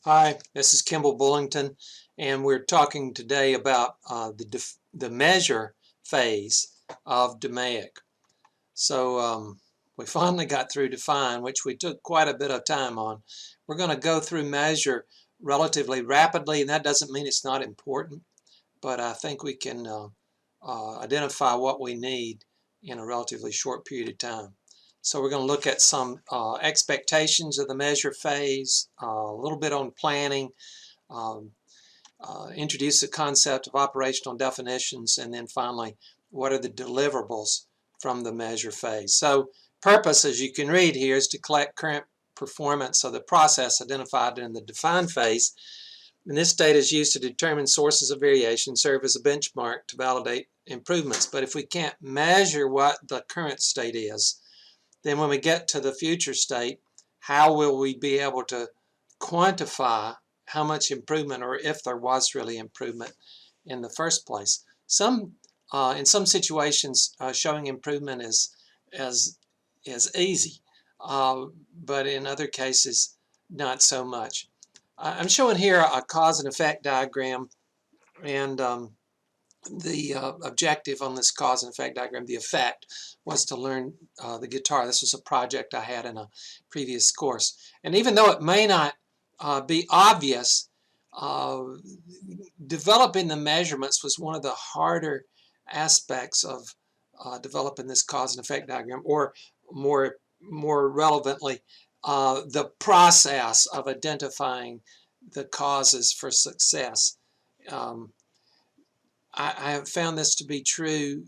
Hi, this is Kimball Bullington, and we're talking today about the measure phase of DMAIC. So we finally got through define, which we took quite a bit of time on. We're going to go through measure relatively rapidly, and that doesn't mean it's not important, but I think we can identify what we need in a relatively short period of time. So we're going to look at some expectations of the measure phase, a little bit on planning, introduce the concept of operational definitions, and then finally, what are the deliverables from the measure phase. So purpose, as you can read here, is to collect current performance of the process identified in the define phase. And this data is used to determine sources of variation, serve as a benchmark to validate improvements. But if we can't measure what the current state is, then when we get to the future state, how will we be able to quantify how much improvement, or if there was really improvement in the first place? In some situations, showing improvement is easy, but in other cases, not so much. I'm showing here a cause and effect diagram, and the objective on this cause and effect diagram, the effect, was to learn the guitar. This was a project I had in a previous course. And even though it may not be obvious, developing the measurements was one of the harder aspects of developing this cause and effect diagram, or more relevantly, the process of identifying the causes for success. I have found this to be true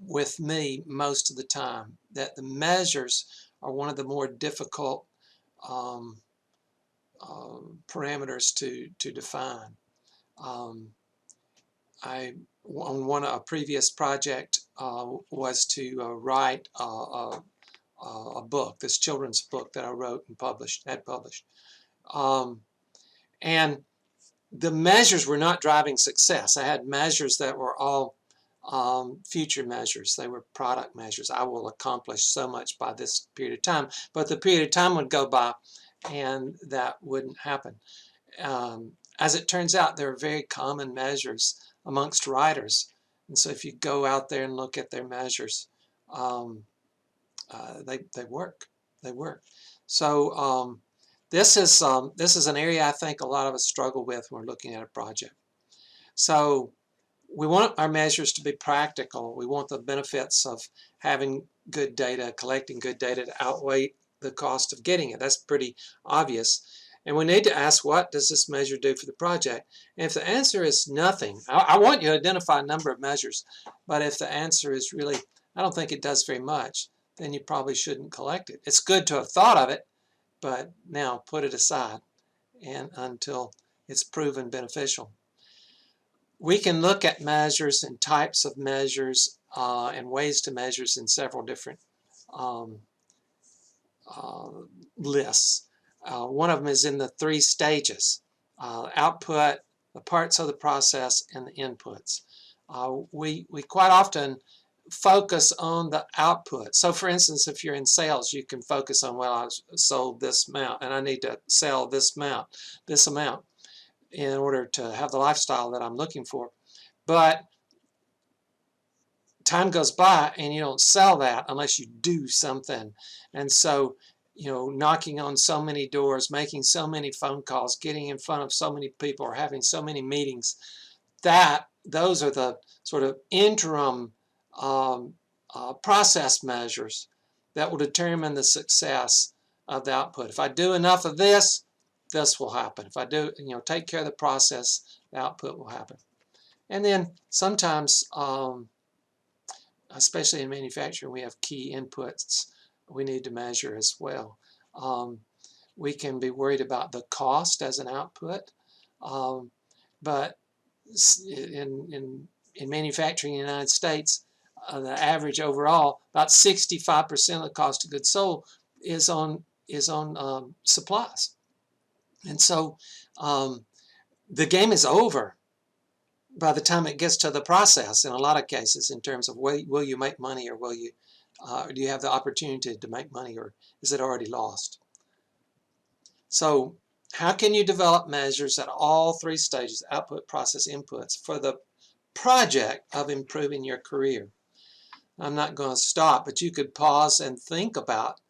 with me most of the time, that the measures are one of the more difficult parameters to define. On a previous project was to write a book, this children's book that I wrote and had published. And the measures were not driving success. I had measures that were all future measures. They were product measures. I will accomplish so much by this period of time, but the period of time would go by and that wouldn't happen. As it turns out, there are very common measures amongst writers, and so if you go out there and look at their measures, they work. They work. So this is an area I think a lot of us struggle with when we're looking at a project. So we want our measures to be practical. We want the benefits of having good data, collecting good data, to outweigh the cost of getting it. That's pretty obvious. And we need to ask, what does this measure do for the project? And if the answer is nothing, I want you to identify a number of measures, but if the answer is really, I don't think it does very much, then you probably shouldn't collect it. It's good to have thought of it, but now put it aside and until it's proven beneficial. We can look at measures and types of measures and ways to measure in several different lists. One of them is in the 3 stages: output, the parts of the process, and the inputs. We quite often focus on the output. So for instance, if you're in sales, you can focus on, well, I sold this amount and I need to sell this amount in order to have the lifestyle that I'm looking for. But time goes by and you don't sell that unless you do something. And so, you know, knocking on so many doors, making so many phone calls, getting in front of so many people, or having so many meetings, those are the sort of interim process measures that will determine the success of the output. If I do enough of this, this will happen. If I do, take care of the process, the output will happen. And then sometimes, especially in manufacturing, we have key inputs we need to measure as well. We can be worried about the cost as an output, but in manufacturing in the United States, the average overall, about 65% of the cost of goods sold is on supplies. And so the game is over by the time it gets to the process in a lot of cases, in terms of will you make money, or will you do you have the opportunity to make money, or is it already lost? So how can you develop measures at all three stages, output, process, inputs, for the project of improving your career? I'm not going to stop, but you could pause and think about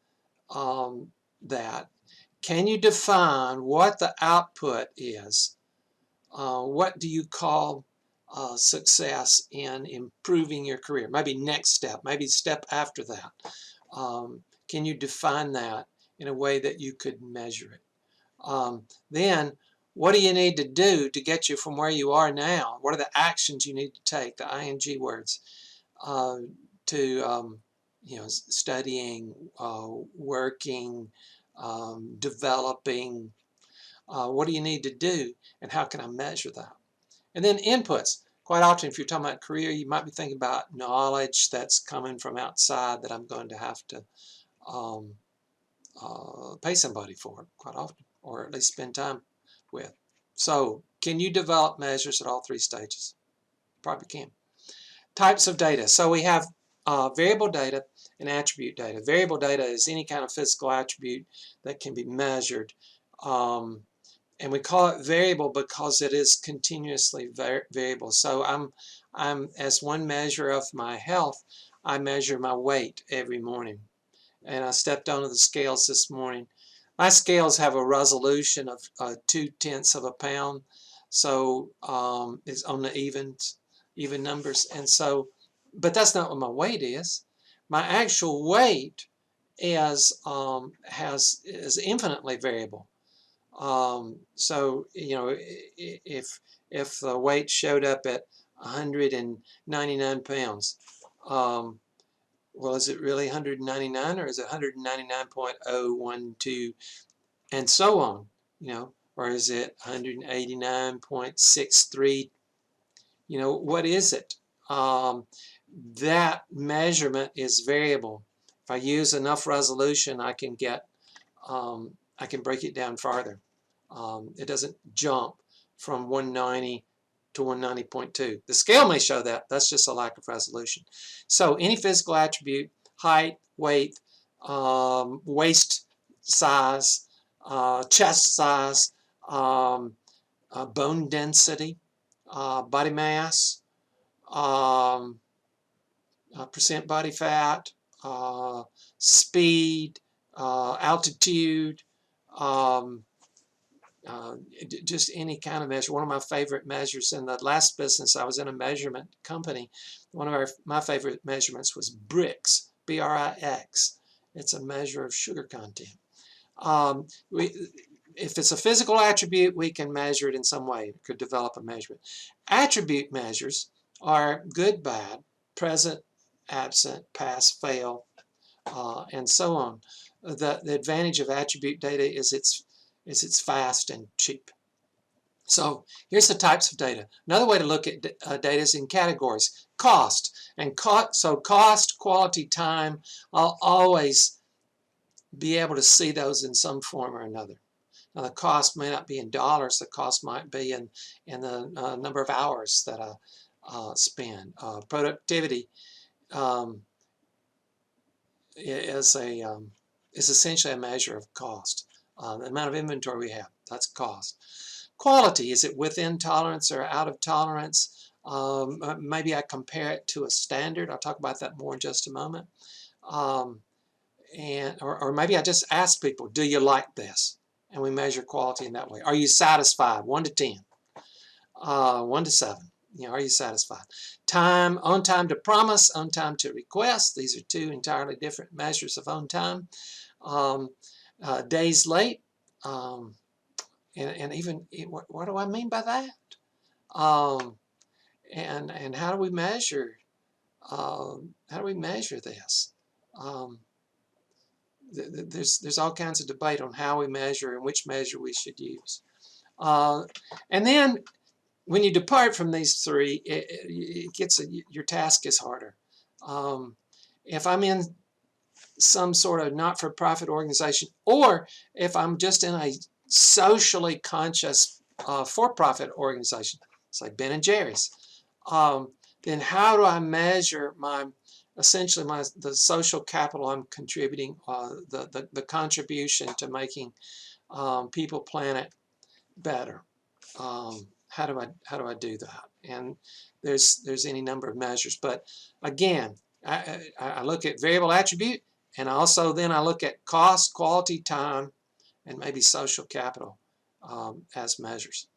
that. Can you define what the output is? What do you call success in improving your career? Maybe next step, maybe step after that. Can you define that in a way that you could measure it? Then, what do you need to do to get you from where you are now? What are the actions you need to take, the ing words, to studying, working, developing? What do you need to do, and how can I measure that? And then inputs. Quite often, if you're talking about career, you might be thinking about knowledge that's coming from outside that I'm going to have to pay somebody for quite often, or at least spend time with. So, can you develop measures at all three stages? Probably can. Types of data. So we have variable data and attribute data. Variable data is any kind of physical attribute that can be measured. And we call it variable because it is continuously variable. So I'm as one measure of my health, I measure my weight every morning. And I stepped onto the scales this morning. My scales have a resolution of 0.2 of a pound, so it's on the even numbers. And so, but that's not what my weight is. My actual weight is infinitely variable. So if the weight showed up at 199 pounds, well, is it really 199 or is it 199.012 and so on, or is it 189.63? What is it? That measurement is variable. If I use enough resolution, I can break it down farther. It doesn't jump from 190 to 190.2. The scale may show that. That's just a lack of resolution. So any physical attribute, height, weight, waist size, chest size, bone density, body mass, percent body fat, speed, altitude, just any kind of measure. One of my favorite measures in the last business, I was in a measurement company. One of my favorite measurements was BRIX, B-R-I-X. It's a measure of sugar content. If it's a physical attribute, we can measure it in some way. We could develop a measurement. Attribute measures are good, bad, present, absent, pass, fail, and so on. The advantage of attribute data is it's fast and cheap. So here's the types of data. Another way to look at data is in categories. Cost. So cost, quality, time, I'll always be able to see those in some form or another. Now the cost may not be in dollars. The cost might be in the number of hours that I spend. Productivity is essentially a measure of cost. The amount of inventory we have, that's cost. Quality, is it within tolerance or out of tolerance? Maybe I compare it to a standard. I'll talk about that more in just a moment. Or maybe I just ask people, do you like this? And we measure quality in that way. Are you satisfied? 1 to 10. 1 to 7. Are you satisfied? Time, on time to promise, on time to request. These are two entirely different measures of on time. Days late, and even what do I mean by that? And how do we measure? This? There's all kinds of debate on how we measure and which measure we should use. And then when you depart from these three, your task is harder. If I'm in some sort of not-for-profit organization, or if I'm just in a socially conscious for-profit organization, it's like Ben and Jerry's, then how do I measure essentially the social capital I'm contributing, the contribution to making people, planet, better. How do I do that? And there's any number of measures, but again, I look at variable attribute, and also then I look at cost, quality, time, and maybe social capital as measures.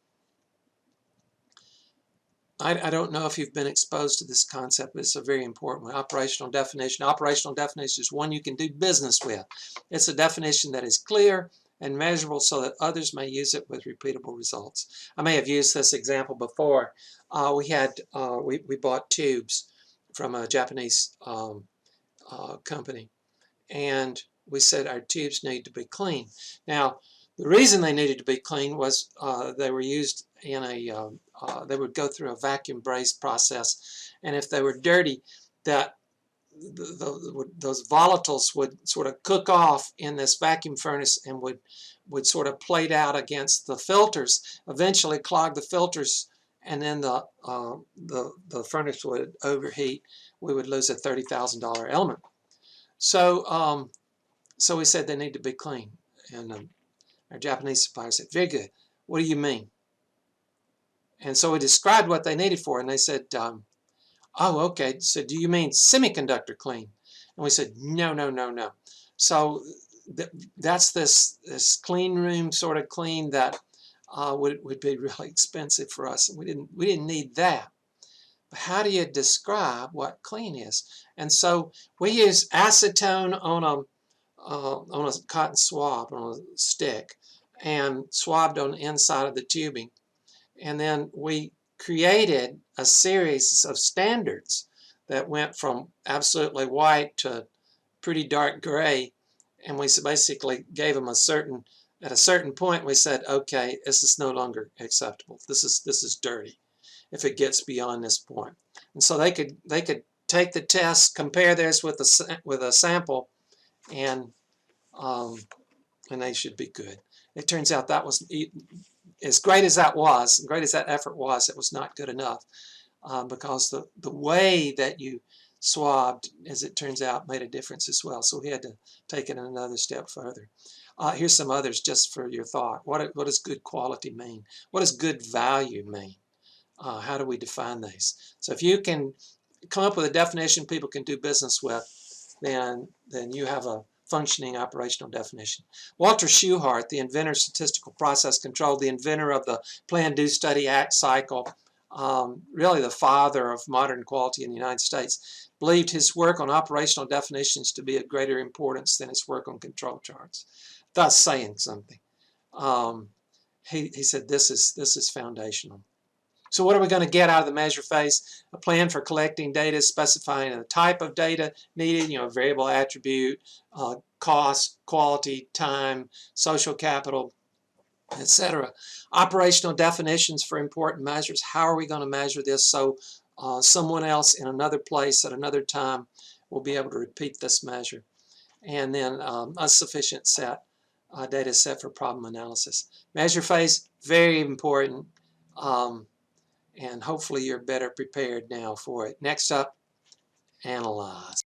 I don't know if you've been exposed to this concept, but it's a very important one. Operational definition. Operational definition is one you can do business with. It's a definition that is clear and measurable so that others may use it with repeatable results. I may have used this example before. We bought tubes from a Japanese company, and we said our tubes need to be clean. Now, the reason they needed to be clean was they were used in a, they would go through a vacuum braze process, and if they were dirty, that those volatiles would sort of cook off in this vacuum furnace and would sort of plate out against the filters, eventually clog the filters, and then the furnace would overheat. We would lose a $30,000 element. So so we said they need to be clean, and our Japanese supplier said, "Very good. What do you mean?" And so we described what they needed for, and they said, "Oh, okay. So do you mean semiconductor clean?" And we said, "No, no, no, no." So that's this clean room sort of clean that would be really expensive for us, and we didn't need that. But how do you describe what clean is? And so we use acetone on a cotton swab, on a stick, and swabbed on the inside of the tubing. And then we created a series of standards that went from absolutely white to pretty dark gray. And we basically gave them at a certain point, we said, okay, this is no longer acceptable. This is dirty if it gets beyond this point. And so they could take the test, compare theirs with a sample, and they should be good. It turns out that was, as great as that was, great as that effort was, it was not good enough because the way that you swabbed, as it turns out, made a difference as well. So we had to take it another step further. Here's some others just for your thought. What does good quality mean? What does good value mean? How do we define these? So if you can come up with a definition people can do business with, then you have a functioning operational definition. Walter Shewhart, the inventor of statistical process control, the inventor of the Plan, Do, Study, Act cycle, really the father of modern quality in the United States, believed his work on operational definitions to be of greater importance than his work on control charts, thus saying something. He said this is foundational. So what are we going to get out of the measure phase? A plan for collecting data, specifying the type of data needed, variable attribute, cost, quality, time, social capital, etc. Operational definitions for important measures. How are we going to measure this so someone else in another place at another time will be able to repeat this measure? And then a sufficient data set for problem analysis. Measure phase, very important. And hopefully you're better prepared now for it. Next up, analyze.